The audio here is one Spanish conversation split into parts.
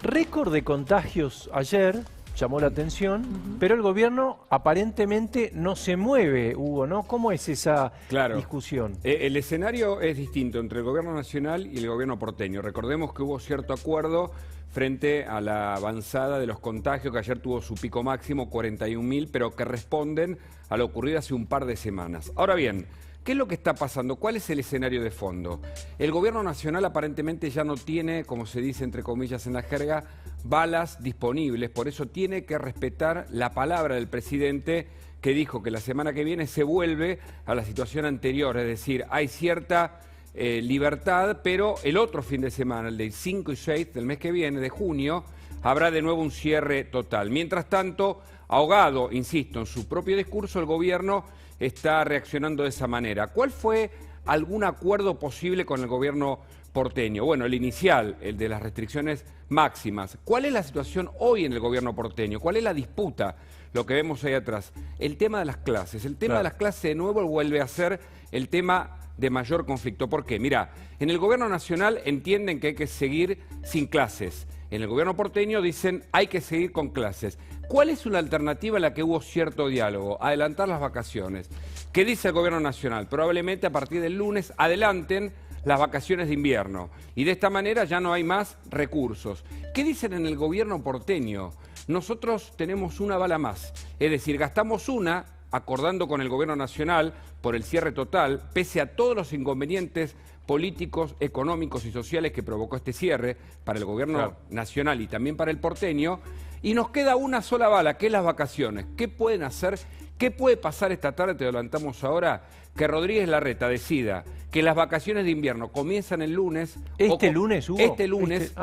Récord de contagios ayer, llamó la atención, pero el gobierno aparentemente no se mueve, Hugo, ¿no? ¿Cómo es esa discusión? El escenario es distinto entre el gobierno nacional y el gobierno porteño. Recordemos que hubo cierto acuerdo frente a la avanzada de los contagios, que ayer tuvo su pico máximo, 41.000, pero que responden a lo ocurrido hace un par de semanas. Ahora bien, ¿qué es lo que está pasando? ¿Cuál es el escenario de fondo? El gobierno nacional aparentemente ya no tiene, como se dice entre comillas en la jerga, balas disponibles, por eso tiene que respetar la palabra del presidente, que dijo que la semana que viene se vuelve a la situación anterior, es decir, hay cierta libertad, pero el otro fin de semana, el del 5 y 6 del mes que viene, de junio, habrá de nuevo un cierre total. Mientras tanto, ahogado, insisto, en su propio discurso, el gobierno está reaccionando de esa manera. ¿Cuál fue algún acuerdo posible con el gobierno porteño? Bueno, el inicial, el de las restricciones máximas. ¿Cuál es la situación hoy en el gobierno porteño? ¿Cuál es la disputa? Lo que vemos ahí atrás. El tema de las clases. El tema de las clases de nuevo vuelve a ser el tema de mayor conflicto. ¿Por qué? Mirá, en el gobierno nacional entienden que hay que seguir sin clases. En el gobierno porteño dicen hay que seguir con clases. ¿Cuál es una alternativa en la que hubo cierto diálogo? Adelantar las vacaciones. ¿Qué dice el gobierno nacional? Probablemente a partir del lunes adelanten las vacaciones de invierno. Y de esta manera ya no hay más recursos. ¿Qué dicen en el gobierno porteño? Nosotros tenemos una bala más. Es decir, gastamos una, acordando con el gobierno nacional por el cierre total, pese a todos los inconvenientes políticos, económicos y sociales que provocó este cierre para el gobierno nacional y también para el porteño, y nos queda una sola bala, que es las vacaciones. ¿Qué pueden hacer? ¿Qué puede pasar esta tarde? Te adelantamos ahora, que Rodríguez Larreta decida que las vacaciones de invierno comienzan el lunes. ¿Este lunes, Hugo? Este lunes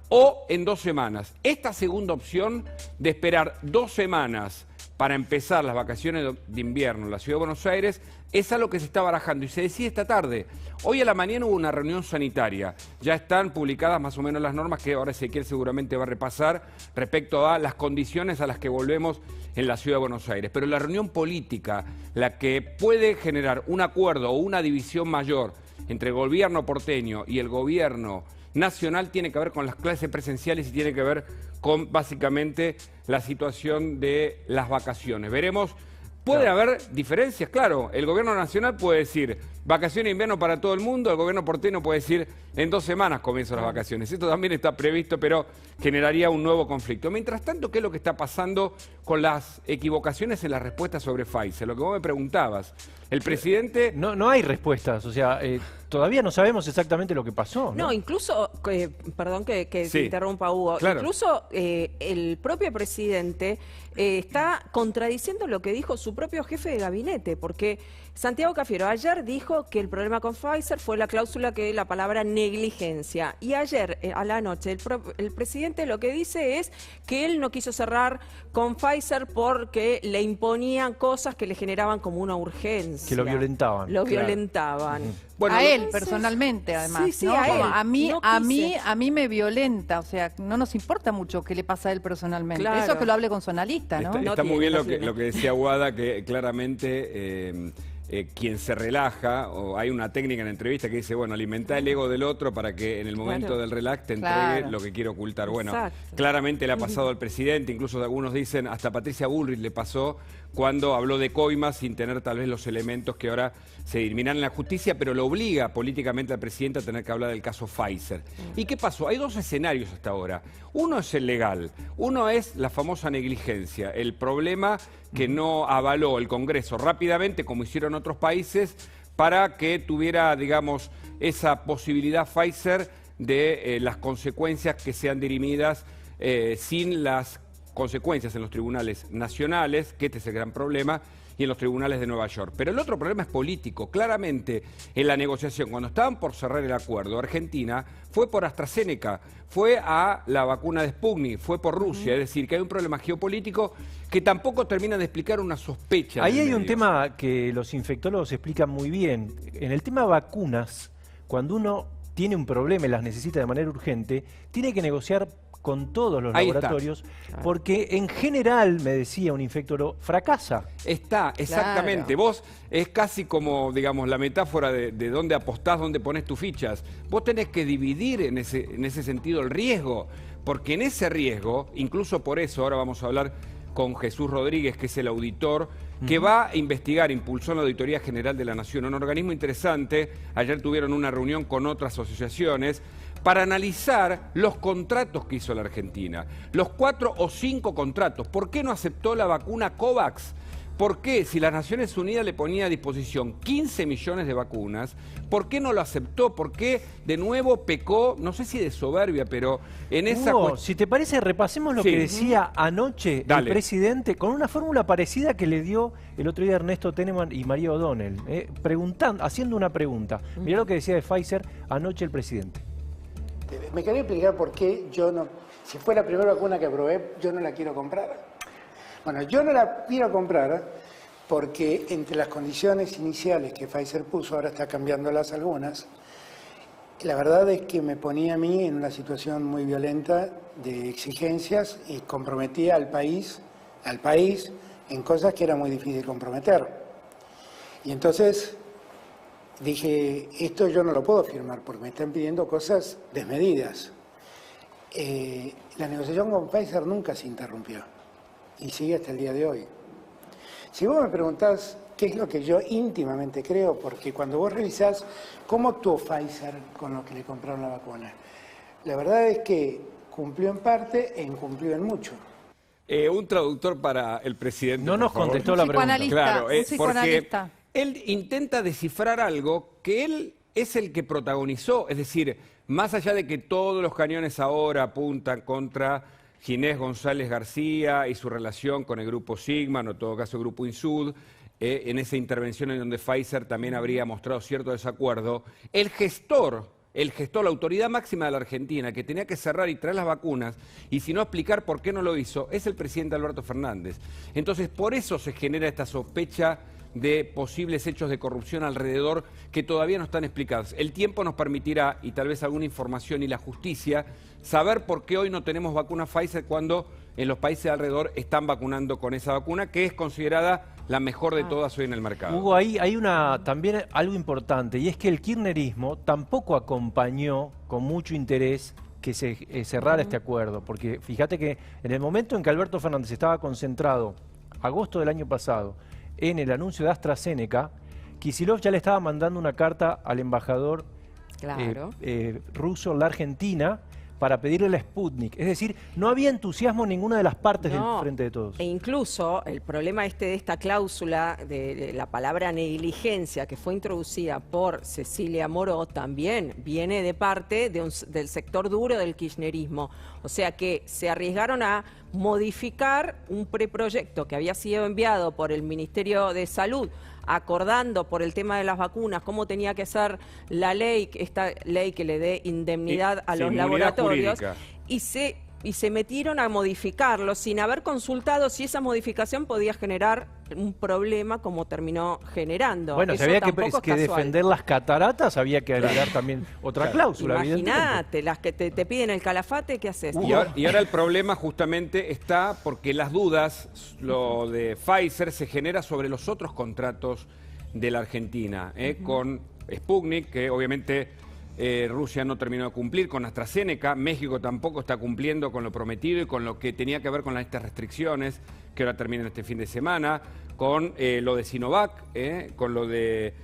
o en 2 semanas. Esta segunda opción de esperar 2 semanas para empezar las vacaciones de invierno en la Ciudad de Buenos Aires, es algo que se está barajando y se decide esta tarde. Hoy a la mañana hubo una reunión sanitaria. Ya están publicadas más o menos las normas que ahora Ezequiel seguramente va a repasar respecto a las condiciones a las que volvemos en la Ciudad de Buenos Aires. Pero la reunión política, la que puede generar un acuerdo o una división mayor entre el gobierno porteño y el gobierno nacional, tiene que ver con las clases presenciales y tiene que ver con básicamente la situación de las vacaciones. Veremos, puede haber diferencias, claro, el gobierno nacional puede decir vacaciones de invierno para todo el mundo, el gobierno porteño puede decir en 2 semanas comienzan las vacaciones. Esto también está previsto, pero generaría un nuevo conflicto. Mientras tanto, ¿qué es lo que está pasando con las equivocaciones en las respuestas sobre Pfizer? Lo que vos me preguntabas. El presidente... No hay respuestas, o sea, todavía no sabemos exactamente lo que pasó. No, incluso, perdón que te interrumpa, Hugo, incluso el propio presidente está contradiciendo lo que dijo su propio jefe de gabinete, porque Santiago Cafiero ayer dijo que el problema con Pfizer fue la cláusula que la palabra negligencia. Y ayer, a la noche, el presidente lo que dice es que él no quiso cerrar con Pfizer porque le imponían cosas que le generaban como una urgencia. Que lo violentaban. Lo violentaban. Bueno, a él personalmente, además. Sí, ¿no? a él. A mí me violenta, o sea, no nos importa mucho qué le pasa a él personalmente. Eso que lo hable con su analista, ¿no? Está muy bien lo que decía Guada, que claramente quien se relaja, o hay una técnica en la entrevista que dice, bueno, alimentar el ego del otro para que en el momento del relax te entregue lo que quiere ocultar. Bueno, claramente le ha pasado al presidente, incluso algunos dicen, hasta Patricia Bullrich le pasó cuando habló de coimas sin tener tal vez los elementos que ahora se dirimirán en la justicia, pero lo obliga políticamente al presidente a tener que hablar del caso Pfizer. ¿Y qué pasó? Hay 2 escenarios hasta ahora. Uno es el legal, uno es la famosa negligencia, el problema que no avaló el Congreso rápidamente, como hicieron otros países, para que tuviera, digamos, esa posibilidad Pfizer de las consecuencias que sean dirimidas sin las consecuencias en los tribunales nacionales, que este es el gran problema, y en los tribunales de Nueva York. Pero el otro problema es político. Claramente, en la negociación, cuando estaban por cerrar el acuerdo, Argentina fue por AstraZeneca, fue a la vacuna de Sputnik, fue por Rusia. Es decir, que hay un problema geopolítico que tampoco termina de explicar una sospecha. Ahí hay un tema que los infectólogos explican muy bien. En el tema vacunas, cuando uno tiene un problema y las necesita de manera urgente, tiene que negociar con todos los laboratorios, porque en general, me decía un infectólogo, fracasa. Exactamente. Vos, es casi como, digamos, la metáfora de dónde apostás, dónde ponés tus fichas. Vos tenés que dividir en ese sentido el riesgo, porque en ese riesgo, incluso por eso, ahora vamos a hablar con Jesús Rodríguez, que es el auditor, que va a investigar, impulsó en la Auditoría General de la Nación, un organismo interesante. Ayer tuvieron una reunión con otras asociaciones para analizar los contratos que hizo la Argentina, los 4 o 5 contratos. ¿Por qué no aceptó la vacuna COVAX? ¿Por qué, si las Naciones Unidas le ponía a disposición 15 millones de vacunas, por qué no lo aceptó? ¿Por qué de nuevo pecó, no sé si de soberbia, pero en esa... Si te parece, repasemos lo que decía anoche el presidente, con una fórmula parecida que le dio el otro día Ernesto Teneman y María O'Donnell, haciendo una pregunta. Mirá lo que decía de Pfizer anoche el presidente. Me quería explicar por qué yo no, si fue la primera vacuna que probé, yo no la quiero comprar. Bueno, yo no la quiero comprar porque entre las condiciones iniciales que Pfizer puso, ahora está cambiándolas algunas, la verdad es que me ponía a mí en una situación muy violenta de exigencias y comprometía al país en cosas que era muy difícil comprometer. Y entonces dije, esto yo no lo puedo firmar porque me están pidiendo cosas desmedidas. La negociación con Pfizer nunca se interrumpió. Y sigue hasta el día de hoy. Si vos me preguntás qué es lo que yo íntimamente creo, porque cuando vos revisás cómo actuó Pfizer con lo que le compraron la vacuna, la verdad es que cumplió en parte e incumplió en mucho. Un traductor para el presidente. No nos contestó la pregunta. Claro, porque él intenta descifrar algo que él es el que protagonizó. Es decir, más allá de que todos los cañones ahora apuntan contra Ginés González García y su relación con el Grupo Sigma, o en todo caso el Grupo Insud, en esa intervención en donde Pfizer también habría mostrado cierto desacuerdo, el gestor, la autoridad máxima de la Argentina, que tenía que cerrar y traer las vacunas, y si no explicar por qué no lo hizo, es el presidente Alberto Fernández. Entonces, por eso se genera esta sospecha de posibles hechos de corrupción alrededor que todavía no están explicados. El tiempo nos permitirá, y tal vez alguna información y la justicia, saber por qué hoy no tenemos vacuna Pfizer cuando en los países de alrededor están vacunando con esa vacuna, que es considerada la mejor de todas hoy en el mercado. Hugo, ahí hay también algo importante, y es que el kirchnerismo tampoco acompañó con mucho interés que se cerrara este acuerdo, porque fíjate que en el momento en que Alberto Fernández estaba concentrado, agosto del año pasado, en el anuncio de AstraZeneca, Kicillof ya le estaba mandando una carta al embajador ruso en la Argentina para pedirle la Sputnik. Es decir, no había entusiasmo en ninguna de las partes del Frente de Todos. E incluso el problema de esta cláusula de la palabra negligencia que fue introducida por Cecilia Moró también viene de parte del sector duro del kirchnerismo. O sea que se arriesgaron a modificar un preproyecto que había sido enviado por el Ministerio de Salud, acordando por el tema de las vacunas cómo tenía que ser la ley, esta ley que le dé indemnidad a los laboratorios, y se metieron a modificarlo sin haber consultado si esa modificación podía generar un problema como terminó generando. Bueno, si había que defender las cataratas, había que agregar también otra cláusula. Imagínate, las que te piden el calafate, ¿qué haces? Y ahora el problema justamente está porque las dudas, lo de Pfizer se genera sobre los otros contratos de la Argentina, con Sputnik, que obviamente Rusia no terminó de cumplir, con AstraZeneca, México tampoco está cumpliendo con lo prometido y con lo que tenía que ver con estas restricciones que ahora terminan este fin de semana, con lo de Sinovac, con lo de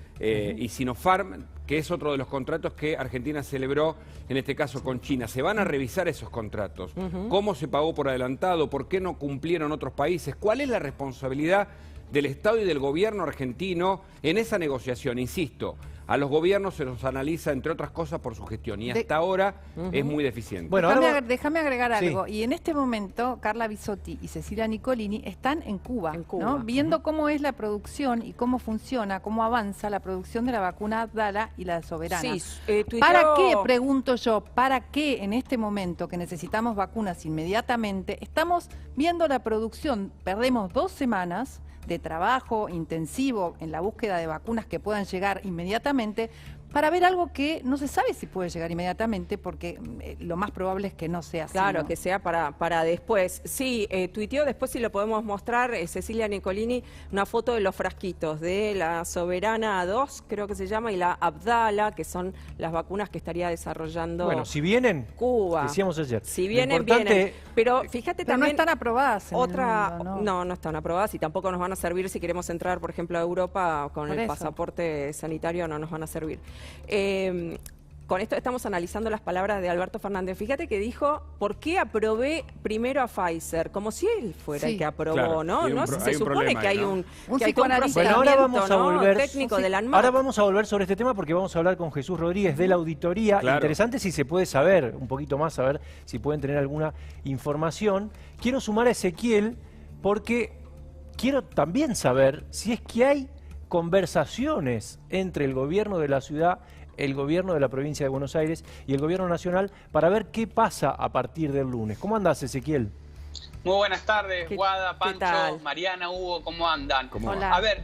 y Sinopharm, que es otro de los contratos que Argentina celebró, en este caso con China. Se van a revisar esos contratos. ¿Cómo se pagó por adelantado? ¿Por qué no cumplieron otros países? ¿Cuál es la responsabilidad del Estado y del gobierno argentino en esa negociación? Insisto, a los gobiernos se los analiza, entre otras cosas, por su gestión, y hasta ahora es muy deficiente. Bueno, déjame agregar algo. Y en este momento, Carla Bisotti y Cecilia Nicolini están en Cuba, ¿no? Viendo cómo es la producción y cómo funciona, cómo avanza la producción de la vacuna Abdala y la de Soberana. ¿Para qué, pregunto yo, para qué en este momento que necesitamos vacunas inmediatamente, estamos viendo la producción, perdemos 2 semanas de trabajo intensivo en la búsqueda de vacunas que puedan llegar inmediatamente para ver algo que no se sabe si puede llegar inmediatamente, porque lo más probable es que no sea así. Claro, ¿no? que sea para después. Sí, tuiteó después, si lo podemos mostrar, Cecilia Nicolini, una foto de los frasquitos de la Soberana 2, creo que se llama, y la Abdala, que son las vacunas que estaría desarrollando Bueno, si vienen, Cuba. decíamos ayer. Si vienen, vienen. Pero fíjate Pero también... no están aprobadas en otra, el mundo, no están aprobadas y tampoco nos van a servir si queremos entrar, por ejemplo, a Europa con Por el eso. pasaporte sanitario, no nos van a servir. Con esto estamos analizando las palabras de Alberto Fernández. Fíjate que dijo, ¿por qué aprobé primero a Pfizer? Como si él fuera el que aprobó, claro, ¿no? Se supone que hay un psicoanalista. Bueno, ahora vamos a ¿no? volver, técnico del ANMAT. ahora vamos a volver sobre este tema porque vamos a hablar con Jesús Rodríguez de la auditoría. Claro. Interesante si se puede saber un poquito más, saber si pueden tener alguna información. Quiero sumar a Ezequiel porque quiero también saber si es que hay conversaciones entre el gobierno de la ciudad, el gobierno de la provincia de Buenos Aires y el gobierno nacional para ver qué pasa a partir del lunes. ¿Cómo andás, Ezequiel? Muy buenas tardes, Guada, ¿qué Pancho, tal? Mariana, Hugo, ¿cómo andan? Hola. A ver,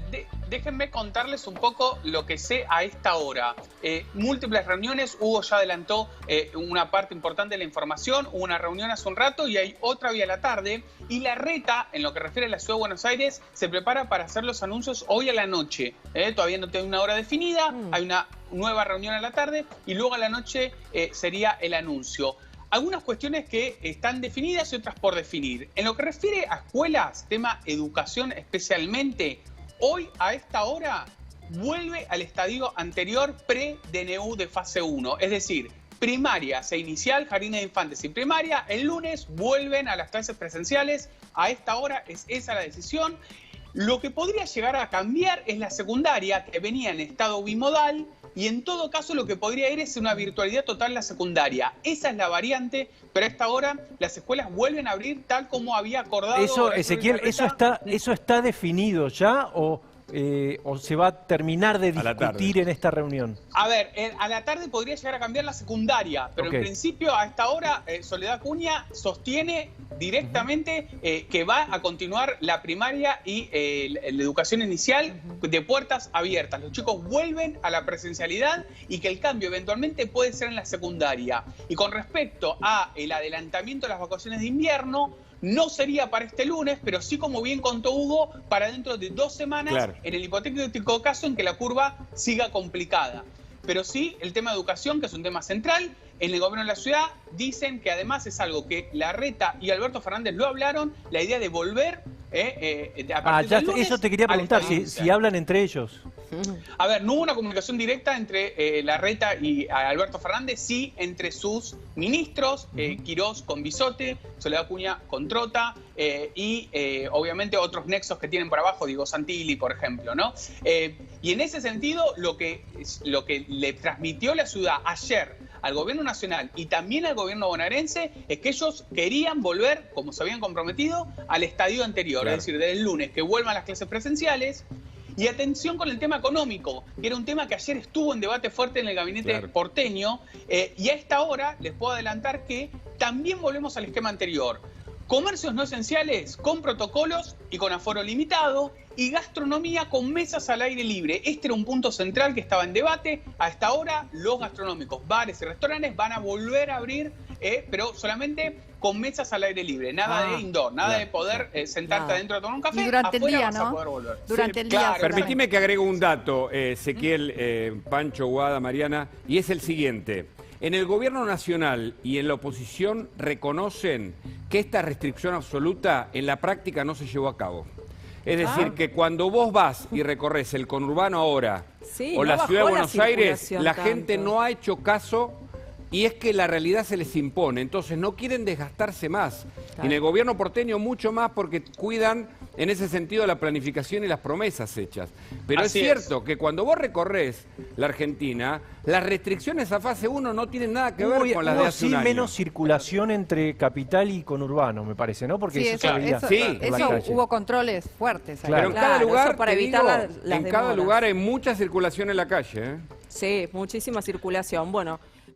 déjenme contarles un poco lo que sé a esta hora. Múltiples reuniones, Hugo ya adelantó una parte importante de la información, hubo una reunión hace un rato y hay otra hoy a la tarde. Y la reta, en lo que refiere a la Ciudad de Buenos Aires, se prepara para hacer los anuncios hoy a la noche. Todavía no tiene una hora definida, hay una nueva reunión a la tarde y luego a la noche sería el anuncio. Algunas cuestiones que están definidas y otras por definir. En lo que refiere a escuelas, tema educación especialmente, hoy a esta hora vuelve al estadio anterior pre-DNU de fase 1. Es decir, primaria e inicial, jardines de infantes y primaria, el lunes vuelven a las clases presenciales. A esta hora es esa la decisión. Lo que podría llegar a cambiar es la secundaria, que venía en estado bimodal, y en todo caso lo que podría ir es una virtualidad total en la secundaria. Esa es la variante, pero a esta hora las escuelas vuelven a abrir tal como había acordado. Eso, Ezequiel, ¿eso está definido ya o se va a terminar de discutir en esta reunión? A ver, a la tarde podría llegar a cambiar la secundaria, pero en principio a esta hora Soledad Acuña sostiene directamente que va a continuar la primaria y la educación inicial de puertas abiertas. Los chicos vuelven a la presencialidad y que el cambio eventualmente puede ser en la secundaria. Y con respecto a el adelantamiento de las vacaciones de invierno, no sería para este lunes, pero sí, como bien contó Hugo, para dentro de 2 semanas, en el hipotético caso en que la curva siga complicada. Pero sí, el tema de educación, que es un tema central, en el gobierno de la ciudad dicen que además es algo que Larreta y Alberto Fernández lo hablaron, la idea de volver a partir del lunes. Eso te quería preguntar, si hablan entre ellos. A ver, no hubo una comunicación directa entre Larreta y Alberto Fernández, sí entre sus ministros, Quirós con Bisotte, Soledad Acuña con Trota y obviamente otros nexos que tienen por abajo, Diego Santilli, por ejemplo, ¿no? Y en ese sentido, lo que le transmitió la ciudad ayer al gobierno nacional y también al gobierno bonaerense es que ellos querían volver, como se habían comprometido, al estadio anterior, es decir, desde el lunes, que vuelvan las clases presenciales. Y atención con el tema económico, que era un tema que ayer estuvo en debate fuerte en el gabinete porteño, y a esta hora les puedo adelantar que también volvemos al esquema anterior. Comercios no esenciales con protocolos y con aforo limitado, y gastronomía con mesas al aire libre. Este era un punto central que estaba en debate. A esta hora los gastronómicos, bares y restaurantes van a volver a abrir, pero solamente con mesas al aire libre, nada de indoor, nada de poder sentarte adentro a tomar un café. Y durante el día, vas a poder volver. Durante el día. Permitime que agregue un dato, Ezequiel, Pancho, Guada, Mariana, y es el siguiente. En el gobierno nacional y en la oposición reconocen que esta restricción absoluta en la práctica no se llevó a cabo. Es decir, que cuando vos vas y recorres el conurbano ahora o la ciudad de Buenos Aires, la gente no ha hecho caso y es que la realidad se les impone. Entonces no quieren desgastarse más. Y en el gobierno porteño mucho más porque cuidan en ese sentido la planificación y las promesas hechas. Pero es cierto que cuando vos recorres la Argentina, las restricciones a fase 1 no tienen nada que ver con las de hace un año. Menos circulación entre capital y conurbano, me parece, ¿no? Porque eso se veía en la calle. Hubo controles fuertes. Pero en cada lugar, para evitar en cada lugar hay mucha circulación en la calle. Sí, muchísima circulación. Bueno,